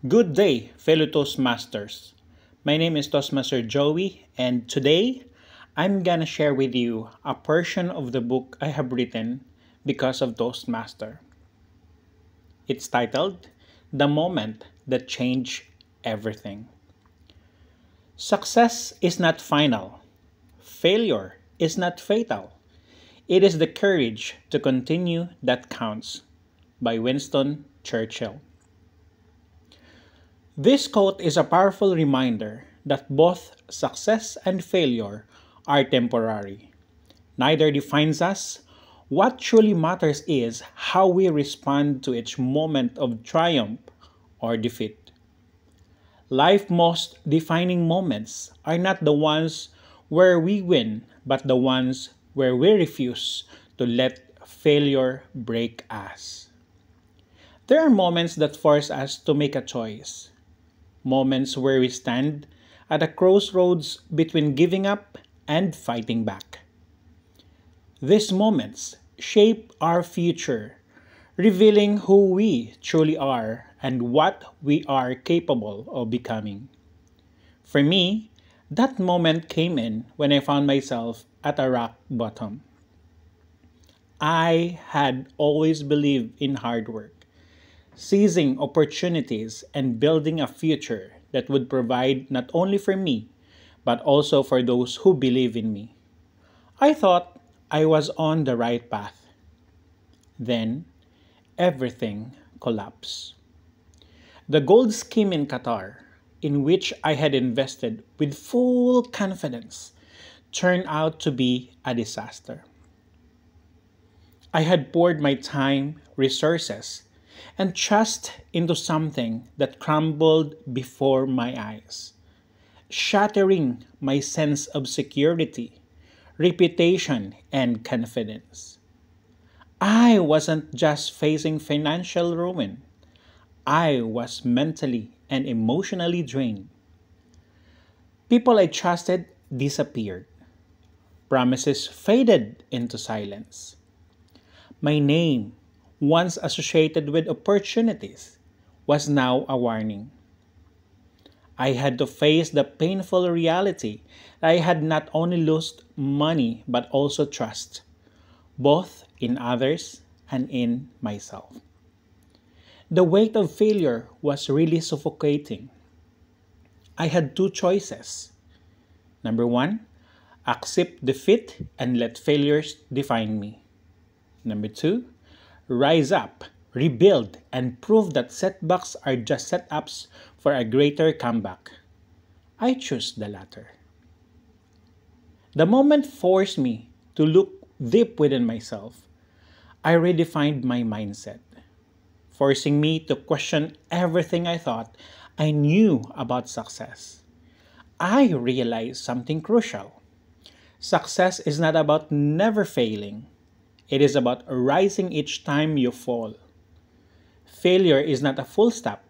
Good day, fellow Toastmasters. My name is Toastmaster Joey, and today I'm gonna share with you a portion of the book I have written because of Toastmaster. It's titled The Moment That Changed Everything. Success is not final, failure is not fatal. It is the courage to continue that counts. By Winston Churchill. This quote is a powerful reminder that both success and failure are temporary. Neither defines us. What truly matters is how we respond to each moment of triumph or defeat. Life's most defining moments are not the ones where we win, but the ones where we refuse to let failure break us. There are moments that force us to make a choice, moments where we stand at a crossroads between giving up and fighting back. These moments shape our future, revealing who we truly are and what we are capable of becoming. For me, that moment came in when I found myself at a rock bottom. I had always believed in hard work, seizing opportunities and building a future that would provide not only for me, but also for those who believe in me. I thought I was on the right path. Then, everything collapsed. The gold scheme in Qatar, in which I had invested with full confidence, turned out to be a disaster. I had poured my time, resources, and trust into something that crumbled before my eyes, shattering my sense of security, reputation, and confidence. I wasn't just facing financial ruin, I was mentally and emotionally drained. People I trusted disappeared, promises faded into silence. My name, once associated with opportunities, was now a warning. I had to face the painful reality that I had not only lost money but also trust, both in others and in myself. The weight of failure was really suffocating. I had two choices. Number one, accept defeat and let failures define me. Number two, rise up, rebuild, and prove that setbacks are just setups for a greater comeback. I choose the latter. The moment forced me to look deep within myself. I redefined my mindset, forcing me to question everything I thought I knew about success. I realized something crucial. Success is not about never failing. It is about rising each time you fall. Failure is not a full stop.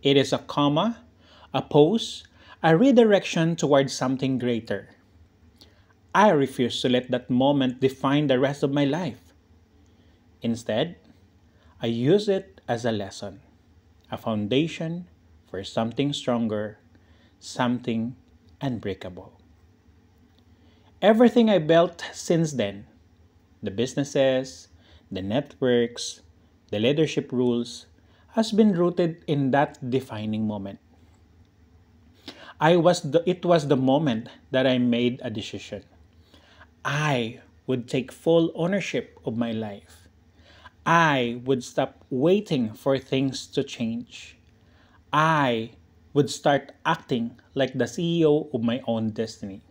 It is a comma, a pause, a redirection towards something greater. I refuse to let that moment define the rest of my life. Instead, I use it as a lesson, a foundation for something stronger, something unbreakable. Everything I built since then, the businesses, the networks, the leadership rules, has been rooted in that defining moment. It was the moment that I made a decision. I would take full ownership of my life. I would stop waiting for things to change. I would start acting like the CEO of my own destiny.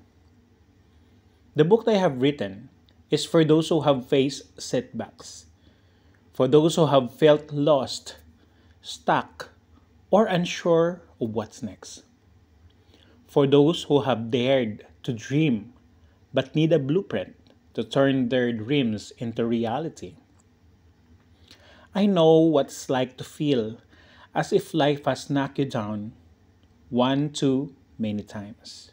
The book I have written is for those who have faced setbacks, for those who have felt lost, stuck, or unsure of what's next, for those who have dared to dream but need a blueprint to turn their dreams into reality. I know what it's like to feel as if life has knocked you down one too many times.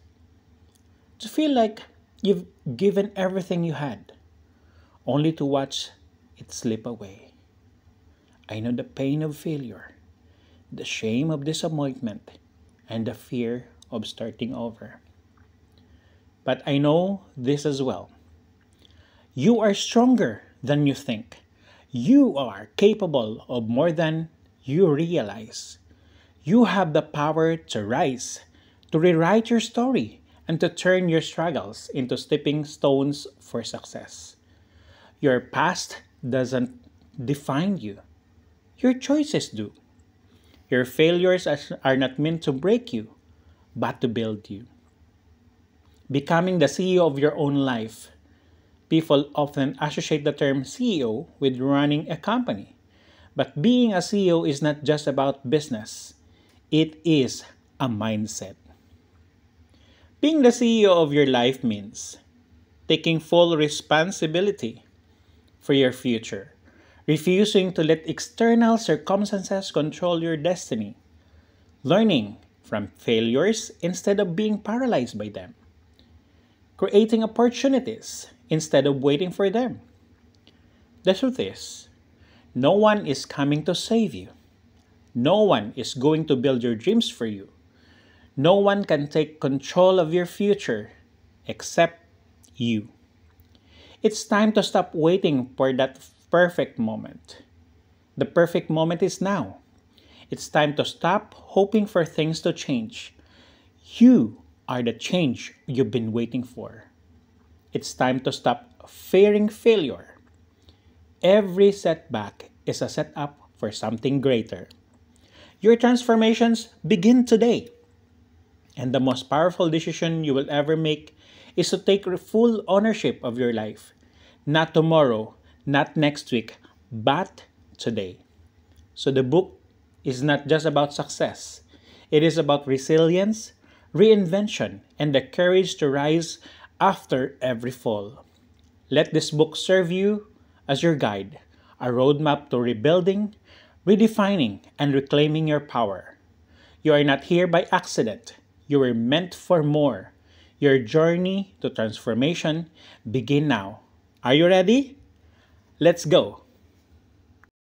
To feel like you've given everything you had, only to watch it slip away. I know the pain of failure, the shame of disappointment, and the fear of starting over. But I know this as well. You are stronger than you think. You are capable of more than you realize. You have the power to rise, to rewrite your story, and to turn your struggles into stepping stones for success. Your past doesn't define you, your choices do. Your failures are not meant to break you, but to build you. Becoming the CEO of your own life. People often associate the term CEO with running a company. But being a CEO is not just about business, it is a mindset. Being the CEO of your life means taking full responsibility for your future, refusing to let external circumstances control your destiny, learning from failures instead of being paralyzed by them, creating opportunities instead of waiting for them. The truth is, no one is coming to save you. No one is going to build your dreams for you. No one can take control of your future except you. It's time to stop waiting for that perfect moment. The perfect moment is now. It's time to stop hoping for things to change. You are the change you've been waiting for. It's time to stop fearing failure. Every setback is a setup for something greater. Your transformations begin today. And the most powerful decision you will ever make is to take full ownership of your life. Not tomorrow, not next week, but today. So the book is not just about success. It is about resilience, reinvention, and the courage to rise after every fall. Let this book serve you as your guide, a roadmap to rebuilding, redefining, and reclaiming your power. You are not here by accident. You were meant for more. Your journey to transformation begin now. Are you ready? Let's go.